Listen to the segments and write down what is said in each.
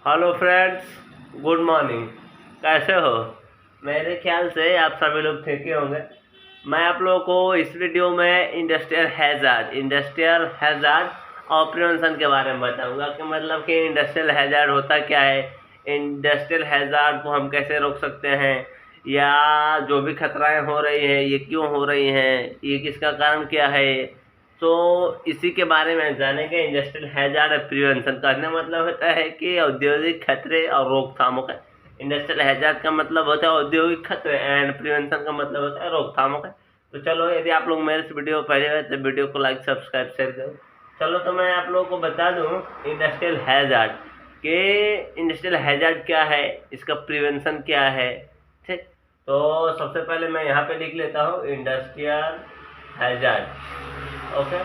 Hello friends, good morning. कैसे हो? मेरे ख्याल से आप सभी लोग ठीक ही होंगे। मैं आप लोगों को इस वीडियो में इंडस्ट्रियल हैजार्ड और प्रिवेंशन के बारे में बताऊंगा कि मतलब कि इंडस्ट्रियल हैजार्ड होता क्या है, इंडस्ट्रियल हैजार्ड को हम कैसे रोक सकते हैं, या जो भी खतराएं हो रही हैं ये क्यों हो रही हैं, ये किसका कारण क्या है। तो इसी के बारे में जानेंगे। इंडस्ट्रियल हैजार्ड प्रिवेंशन का मतलब होता है कि औद्योगिक खतरे और रोकथामों का। इंडस्ट्रियल हैजार्ड का मतलब होता है औद्योगिक खतरे एंड प्रिवेंशन का मतलब होता है रोकथामों का। तो चलो, यदि आप लोग मेरे इस वीडियो पहले हुए तो वीडियो को लाइक सब्सक्राइब शेयर करो। चलो, तो मैं आप लोगों को बता दूं इंडस्ट्रियल हैजार्ड कि इंडस्ट्रियल हैजार्ड क्या है, इसका प्रिवेंशन क्या है। ठीक, तो सबसे पहले मैं यहाँ पे लिख लेता हूँ industrial hazard. Okay,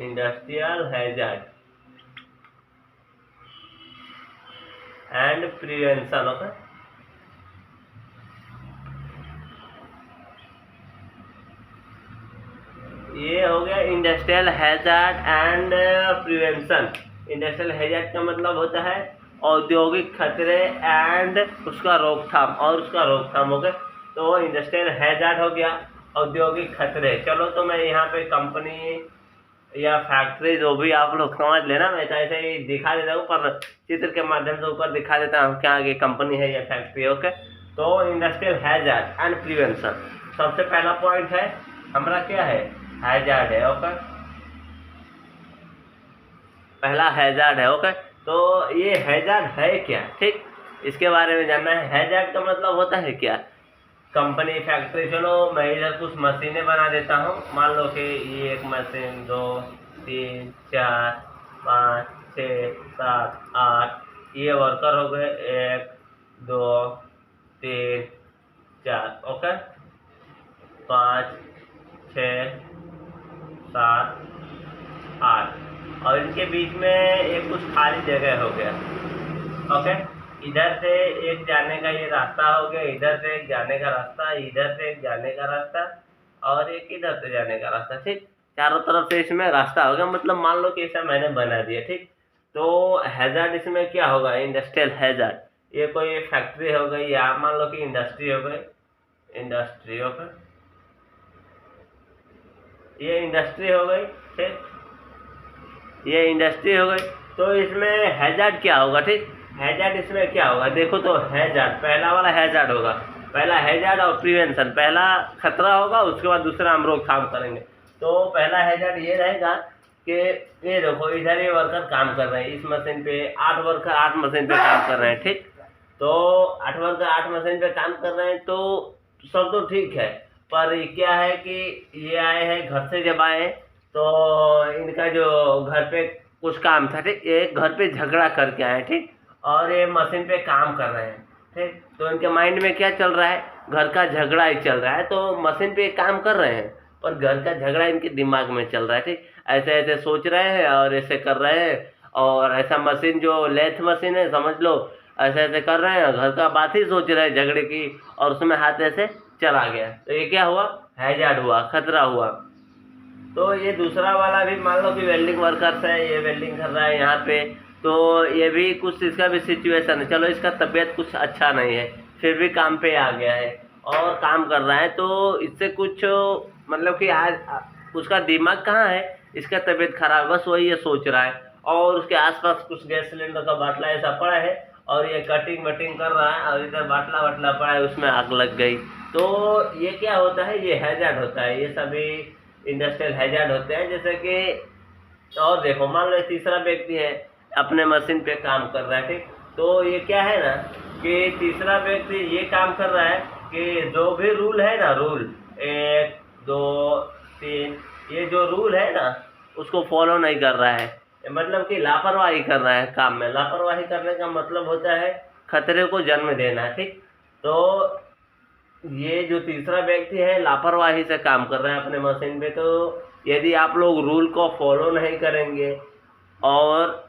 industrial hazard and prevention. Okay, ये हो गया industrial hazard and prevention. Industrial hazard का मतलब होता है औद्योगिक खतरे एंड उसका रोकथाम हो गया। तो इंडस्ट्रियल हैजार्ड हो गया औद्योगिक खतरे। चलो, तो मैं यहाँ पे कंपनी या फैक्ट्री जो भी आप लोग समझ लेना, मैं तो ऐसे ही दिखा देता हूँ, पर चित्र के माध्यम से ऊपर दिखा देता हूँ क्या आगे कंपनी है या फैक्ट्री है। ओके, तो इंडस्ट्रियल हैजार्ड एंड प्रिवेंशन, सबसे पहला पॉइंट है हमारा क्या है, हैजार्ड है। ओके, पहला हैजार्ड है। ओके, तो ये हैजार्ड है क्या, ठीक, इसके बारे में जानना है। हैजार्ड का मतलब होता है क्या, कंपनी फैक्ट्री। चलो, मैं इधर कुछ मशीनें बना देता हूँ। मान लो कि ये एक मशीन, 2 3 4 5 6 7 8, ये वर्कर हो गए, 1 2 3 4। ओके, 5 6 7 8, और इनके बीच में एक कुछ खाली जगह हो गया। ओके, इधर से एक जाने का ये रास्ता हो गया, इधर से एक जाने का रास्ता, इधर से एक जाने का रास्ता, और एक इधर से जाने का रास्ता। ठीक, चारों तरफ से इसमें रास्ता हो गया। मतलब मान लो कि ऐसा मैंने बना दिया। ठीक, तो हैजार्ड इसमें क्या होगा, इंडस्ट्रियल हैजार्ड। ये कोई फैक्ट्री हो गई या मान लो कि इंडस्ट्री हो गई, इंडस्ट्री। ओके, ये इंडस्ट्री हो गई। ठीक, ये इंडस्ट्री हो गई। तो इसमें हैजार्ड क्या होगा, ठीक, हैजार्ड इसमें क्या होगा, देखो तो हैजार्ड, पहला वाला हैजार्ड होगा, पहला हैजार्ड और प्रिवेंशन, पहला खतरा होगा, उसके बाद दूसरा हम रोकथाम करेंगे। तो पहला हैजार्ड ये रहेगा कि ये देखो, इधर ये वर्कर काम कर रहे हैं, इस मशीन पे 8 वर्कर 8 मशीन पे काम कर रहे हैं। ठीक, तो 8 वर्कर 8 मशीन पे काम कर रहे हैं, तो सब तो ठीक है, पर ये क्या है कि ये आए हैं घर से, जब आए तो इनका जो घर पे कुछ काम था। ठीक, ये घर पे झगड़ा करके आए। ठीक, और ये मशीन पे काम कर रहे हैं। ठीक, तो इनके माइंड में क्या चल रहा है, घर का झगड़ा ही चल रहा है। तो मशीन पे काम कर रहे हैं पर घर का झगड़ा इनके दिमाग में चल रहा है। ठीक, ऐसे ऐसे सोच रहे हैं और ऐसे कर रहे हैं, और ऐसा मशीन जो लेथ मशीन है समझ लो, ऐसे ऐसे कर रहे हैं, घर का बात ही सोच रहे हैं झगड़े की, और उसमें हाथ ऐसे चला गया। तो ये क्या हुआ, हैजार्ड हुआ, खतरा हुआ। तो ये दूसरा वाला भी मान लो कि वेल्डिंग वर्कर्स है, ये वेल्डिंग कर रहा है यहाँ पे, तो ये भी कुछ इसका भी सिचुएशन है। चलो, इसका तबीयत कुछ अच्छा नहीं है, फिर भी काम पे आ गया है और काम कर रहा है। तो इससे कुछ मतलब कि आज उसका दिमाग कहाँ है, इसका तबीयत खराब है, बस वही ये सोच रहा है, और उसके आसपास कुछ गैस सिलेंडर का बाटला ऐसा पड़ा है, और ये कटिंग वटिंग कर रहा है, और इधर बाटला वाटला पड़ा है, उसमें आग लग गई। तो ये क्या होता है, ये हैजार्ड होता है, ये सभी इंडस्ट्रियल हैजार्ड होते हैं। जैसे कि, और देखो, मान लो तीसरा व्यक्ति है, अपने मशीन पे काम कर रहा है। ठीक, तो ये क्या है ना कि तीसरा व्यक्ति ये काम कर रहा है कि जो भी रूल है ना, रूल 1 2 3, ये जो रूल है ना उसको फॉलो नहीं कर रहा है, मतलब कि लापरवाही कर रहा है काम में। लापरवाही करने का मतलब होता है खतरे को जन्म देना। ठीक, तो ये जो तीसरा व्यक्ति है लापरवाही से काम कर रहा है अपने मशीन पे। तो यदि आप लोग रूल को फॉलो नहीं करेंगे, और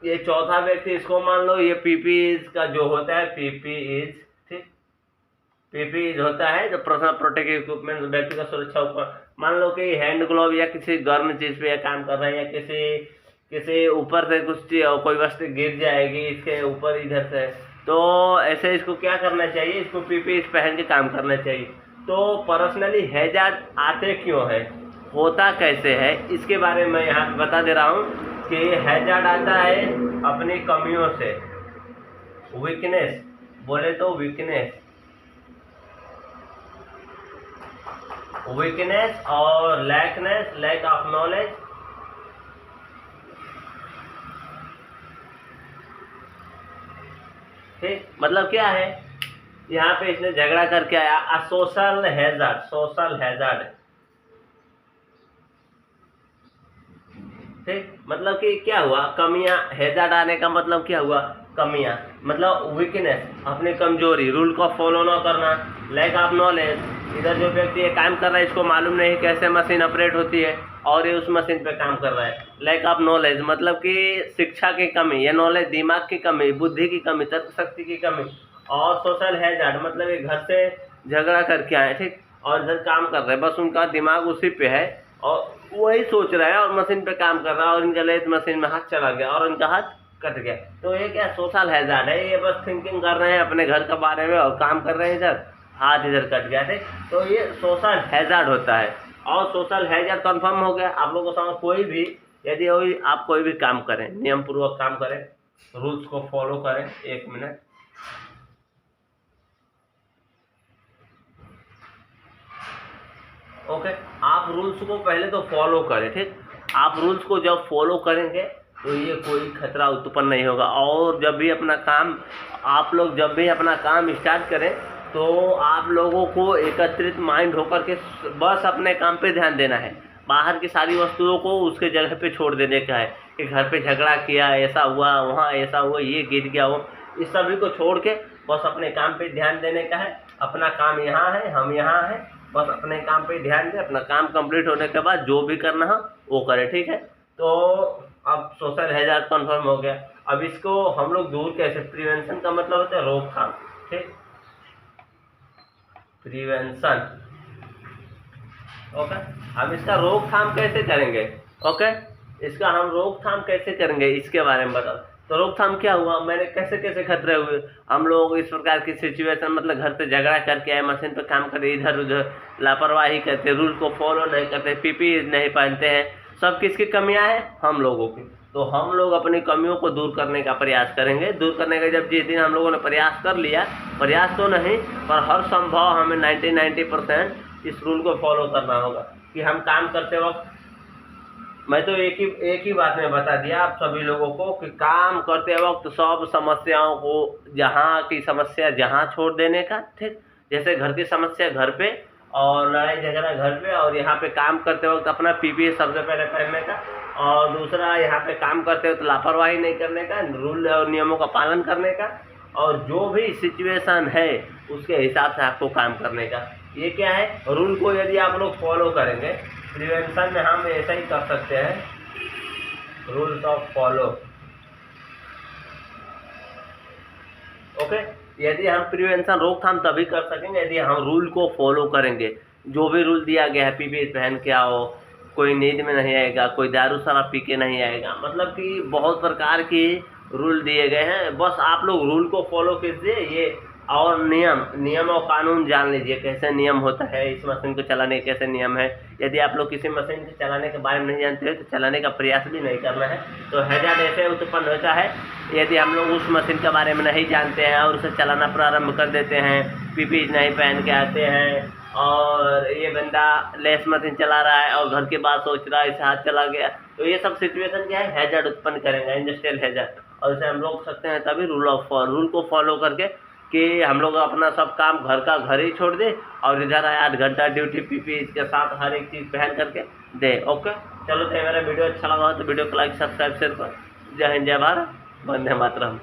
ये चौथा व्यक्ति, इसको मान लो ये पीपीईज का जो होता है, पीपीईज, ठीक, पीपीईज होता है जो पर्सनल प्रोटेक्टिव इक्विपमेंट, व्यक्ति का सुरक्षा उपकरण। मान लो कि हैंड ग्लोव या किसी गर्म चीज पे काम कर रहे हैं, या किसी किसी ऊपर से कुछ कोई वस्तु गिर जाएगी इसके ऊपर इधर से, तो ऐसे इसको क्या करना चाहिए, इसको पीपीई पहन के काम करना चाहिए। तो पर्सनली हैजार्ड आते क्यों है, होता कैसे है, इसके बारे में मैं यहाँ पे बता दे रहा हूँ कि हैजार्ड आता है अपनी कमियों से, वीकनेस बोले तो वीकनेस और लैक ऑफ नॉलेज, ठीक। मतलब क्या है, यहाँ पे इसने झगड़ा करके आया, सोशल हैजार्ड, ठीक। मतलब कि क्या हुआ, कमियां, हैजार्ड आने का मतलब क्या हुआ, कमियां, मतलब वीकनेस, अपनी कमजोरी, रूल को फॉलो ना करना, लैक ऑफ नॉलेज, इधर जो व्यक्ति ये काम कर रहा है इसको मालूम नहीं कैसे मशीन ऑपरेट होती है और ये उस मशीन पे काम कर रहा है। लैक ऑफ नॉलेज मतलब कि शिक्षा की कमी, ये नॉलेज, दिमाग की कमी, बुद्धि की कमी, तर्क शक्ति की कमी। और सोशल हैजार्ड मतलब ये घर से झगड़ा करके आए, ठीक, और इधर काम कर रहे हैं, बस उनका दिमाग उसी पे है और वही सोच रहा है और मशीन पे काम कर रहा है और इनका लेथ मशीन में हाथ चला गया और इनका हाथ कट गया। तो ये क्या सोशल हैजार्ड है, ये बस थिंकिंग कर रहे हैं अपने घर के बारे में और काम कर रहे हैं, इधर हाथ इधर कट गया थे, तो ये सोशल हैजार्ड होता है। और सोशल हैजार्ड कंफर्म हो गया आप लोगों के सामने। कोई भी यदि आप कोई भी काम करें, नियम पूर्वक काम करें, रूल्स को फॉलो करें, 1 मिनट, ओके, आप रूल्स को पहले तो फॉलो करें, ठीक। आप रूल्स को जब फॉलो करेंगे तो ये कोई खतरा उत्पन्न नहीं होगा। और जब भी अपना काम, आप लोग जब भी अपना काम स्टार्ट करें तो आप लोगों को एकत्रित माइंड होकर के बस अपने काम पे ध्यान देना है। बाहर की सारी वस्तुओं को उसके जगह पे छोड़ देने का है कि घर पे झगड़ा किया, ऐसा हुआ, वहाँ ऐसा हुआ, ये गिर गया हो, इस सभी को छोड़ के बस अपने काम पे ध्यान देने का है। अपना काम यहाँ है, हम यहाँ हैं, बस अपने काम पे ध्यान दें। अपना काम कंप्लीट होने के बाद जो भी करना हो वो करें, ठीक है। तो अब सोशल हैजार्ड कन्फर्म हो गया। अब इसको हम लोग दूर कैसे, प्रिवेंशन का मतलब होता है रोकथाम, ठीक, प्रिवेंशन, ओके। अब इसका रोकथाम कैसे करेंगे, ओके, इसका हम रोकथाम कैसे करेंगे इसके बारे में बताओ। तो रोकथाम क्या हुआ, मैंने कैसे कैसे खतरे हुए, हम लोग इस प्रकार की सिचुएशन, मतलब घर पे झगड़ा करके आए, मशीन पे काम करते, इधर उधर लापरवाही करते, रूल को फॉलो नहीं करते, पीपी नहीं पहनते हैं, सब किसकी कमियां हैं, हम लोगों की। तो हम लोग अपनी कमियों को दूर करने का प्रयास करेंगे। दूर करने का जब जिस दिन हम लोगों ने प्रयास कर लिया, प्रयास तो नहीं पर हर संभव हमें 90% इस रूल को फॉलो करना होगा कि हम काम करते वक्त, मैं तो एक ही बात में बता दिया आप सभी लोगों को कि काम करते वक्त सब समस्याओं को, जहाँ की समस्या जहाँ छोड़ देने का, ठीक। जैसे घर की समस्या घर पे और लड़ाई झगड़ा घर पे, और यहाँ पे काम करते वक्त अपना पीपीई सबसे पहले पहनने का, और दूसरा यहाँ पे काम करते वक्त लापरवाही नहीं करने का, रूल और नियमों का पालन करने का, और जो भी सिचुएशन है उसके हिसाब से आपको काम करने का। ये क्या है, रूल को यदि आप लोग फॉलो करेंगे, प्रिवेंशन में हम ऐसा ही कर सकते हैं, रूल्स ऑफ फॉलो, ओके। यदि हम प्रिवेंशन, रोकथाम तभी कर सकेंगे यदि हम रूल को फॉलो करेंगे। जो भी रूल दिया गया है, पीपीई पहन के आओ, कोई नींद में नहीं आएगा, कोई दारू शराब पी के नहीं आएगा, मतलब कि बहुत प्रकार की रूल दिए गए हैं। बस आप लोग रूल को फॉलो कीजिए, ये और नियम और कानून जान लीजिए कैसे नियम होता है, इस मशीन को चलाने के कैसे नियम है। यदि आप लोग किसी मशीन को चलाने के बारे में नहीं जानते हो तो चलाने का प्रयास भी नहीं करना है। तो हैजार्ड ऐसे उत्पन्न होता है यदि हम लोग उस मशीन के बारे में नहीं जानते हैं और उसे चलाना प्रारंभ कर देते हैं, पीपीई नहीं पहन के आते हैं, और ये बंदा लेस मशीन चला रहा है और घर के बाद सोच रहा है इसे हाथ चला गया, तो ये सब सिचुएशन क्या है, हैजार्ड उत्पन्न करेंगे, इंडस्ट्रियल हैजार्ड। और इसे हम रोक सकते हैं तभी रूल को फॉलो करके कि हम लोग अपना सब काम घर का घर ही छोड़ दे और इधर 8 घंटा ड्यूटी पीपीई के साथ हर एक चीज़ पहन करके दे, ओके। चलो, तो मेरा वीडियो अच्छा लगा हो तो वीडियो को लाइक, सब्सक्राइब, शेयर कर। जय हिंद, जय भारत, वंदे मातरम।